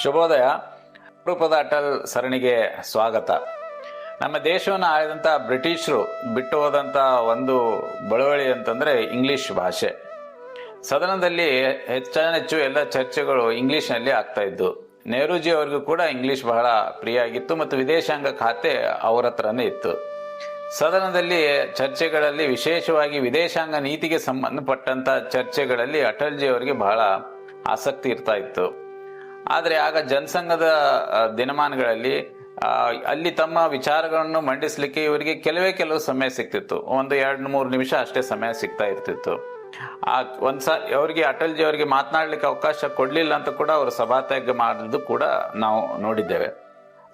ಶುಭೋದಯ. ಅಪರೂಪದ ಅಟಲ್ ಸರಣಿಗೆ ಸ್ವಾಗತ. ನಮ್ಮ ದೇಶವನ್ನು ಆಳಿದಂಥ ಬ್ರಿಟಿಷರು ಬಿಟ್ಟು ಹೋದಂಥ ಒಂದು ಬಳವಳಿ ಅಂತಂದರೆ ಇಂಗ್ಲಿಷ್ ಭಾಷೆ. ಸದನದಲ್ಲಿ ಹೆಚ್ಚಾನೆಚ್ಚು ಎಲ್ಲ ಚರ್ಚೆಗಳು ಇಂಗ್ಲಿಷ್ನಲ್ಲಿ ಆಗ್ತಾ ಇದ್ದು. ನೆಹರೂಜಿ ಅವ್ರಿಗೂ ಕೂಡ ಇಂಗ್ಲಿಷ್ ಬಹಳ ಪ್ರಿಯ ಆಗಿತ್ತು ಮತ್ತು ವಿದೇಶಾಂಗ ಖಾತೆ ಅವರ ಹತ್ರನೇ ಇತ್ತು. ಸದನದಲ್ಲಿ ಚರ್ಚೆಗಳಲ್ಲಿ ವಿಶೇಷವಾಗಿ ವಿದೇಶಾಂಗ ನೀತಿಗೆ ಸಂಬಂಧಪಟ್ಟಂತ ಚರ್ಚೆಗಳಲ್ಲಿ ಅಟಲ್ಜಿ ಅವರಿಗೆ ಬಹಳ ಆಸಕ್ತಿ ಇರ್ತಾ ಇತ್ತು. ಆದರೆ ಆಗ ಜನಸಂಘದ ದಿನಮಾನಗಳಲ್ಲಿ ಅಲ್ಲಿ ತಮ್ಮ ವಿಚಾರಗಳನ್ನು ಮಂಡಿಸಲಿಕ್ಕೆ ಇವರಿಗೆ ಕೆಲವು ಸಮಯ ಸಿಗ್ತಿತ್ತು. ಒಂದು 2-3 ನಿಮಿಷ ಅಷ್ಟೇ ಸಮಯ ಸಿಗ್ತಾ ಇರ್ತಿತ್ತು. ಅವರಿಗೆ ಅಟಲ್ಜಿ ಅವರಿಗೆ ಮಾತನಾಡ್ಲಿಕ್ಕೆ ಅವಕಾಶ ಕೊಡ್ಲಿಲ್ಲ ಅಂತ ಕೂಡ ಅವರು ಸಭಾತ್ಯಾಗ ಮಾಡಿದ್ದು ಕೂಡ ನಾವು ನೋಡಿದ್ದೇವೆ.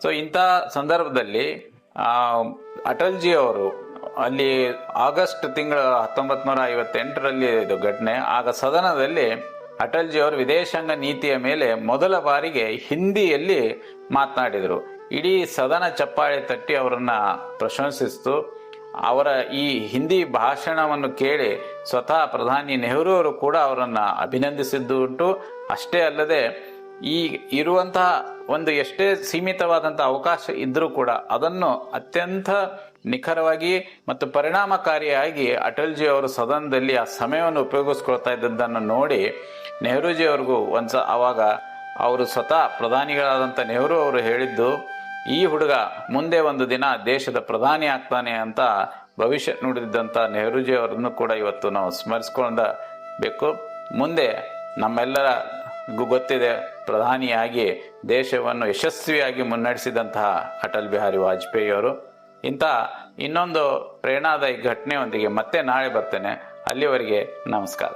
ಸೊ ಇಂಥ ಸಂದರ್ಭದಲ್ಲಿ ಅಟಲ್ಜಿ ಅವರು ಅಲ್ಲಿ ಆಗಸ್ಟ್ ತಿಂಗಳ 1958ರಲ್ಲಿ ಇದು ಘಟನೆ. ಆಗ ಸದನದಲ್ಲಿ ಅಟಲ್ಜಿ ಅವರು ವಿದೇಶಾಂಗ ನೀತಿಯ ಮೇಲೆ ಮೊದಲ ಬಾರಿಗೆ ಹಿಂದಿಯಲ್ಲಿ ಮಾತನಾಡಿದರು. ಇಡೀ ಸದನ ಚಪ್ಪಾಳೆ ತಟ್ಟಿ ಅವರನ್ನ ಪ್ರಶಂಸಿಸಿತು. ಅವರ ಈ ಹಿಂದಿ ಭಾಷಣವನ್ನು ಕೇಳಿ ಸ್ವತಃ ಪ್ರಧಾನಿ ನೆಹರು ಅವರು ಕೂಡ ಅವರನ್ನ ಅಭಿನಂದಿಸಿದ್ದು ಉಂಟು. ಅಷ್ಟೇ ಅಲ್ಲದೆ ಈ ಇರುವಂತಹ ಒಂದು ಎಷ್ಟೇ ಸೀಮಿತವಾದಂತಹ ಅವಕಾಶ ಇದ್ರೂ ಕೂಡ ಅದನ್ನು ಅತ್ಯಂತ ನಿಖರವಾಗಿ ಮತ್ತು ಪರಿಣಾಮಕಾರಿಯಾಗಿ ಅಟಲ್ಜಿ ಅವರು ಸದನದಲ್ಲಿ ಆ ಸಮಯವನ್ನು ಉಪಯೋಗಿಸ್ಕೊಳ್ತಾ ಇದ್ದದ್ದನ್ನು ನೋಡಿ ನೆಹರೂಜಿ ಅವ್ರಿಗೂ ಅವಾಗ ಅವರು ಸ್ವತಃ ಪ್ರಧಾನಿಗಳಾದಂಥ ನೆಹರು ಅವರು ಹೇಳಿದ್ದು, ಈ ಹುಡುಗ ಮುಂದೆ ಒಂದು ದಿನ ದೇಶದ ಪ್ರಧಾನಿ ಆಗ್ತಾನೆ ಅಂತ ಭವಿಷ್ಯ ನುಡಿದಿದ್ದಂಥ ನೆಹರೂಜಿ ಅವರನ್ನು ಕೂಡ ಇವತ್ತು ನಾವು ಸ್ಮರಿಸ್ಕೊಳ್ಳಬೇಕು. ಮುಂದೆ ನಮ್ಮೆಲ್ಲರಿಗೂ ಗೊತ್ತಿದೆ, ಪ್ರಧಾನಿಯಾಗಿ ದೇಶವನ್ನು ಯಶಸ್ವಿಯಾಗಿ ಮುನ್ನಡೆಸಿದಂತಹ ಅಟಲ್ ಬಿಹಾರಿ ವಾಜಪೇಯಿ ಅವರು. ಇಂಥ ಇನ್ನೊಂದು ಪ್ರೇರಣಾದಾಯಿ ಘಟನೆಯೊಂದಿಗೆ ಮತ್ತೆ ನಾಳೆ ಬರ್ತೇನೆ. ಅಲ್ಲಿವರೆಗೆ ನಮಸ್ಕಾರ.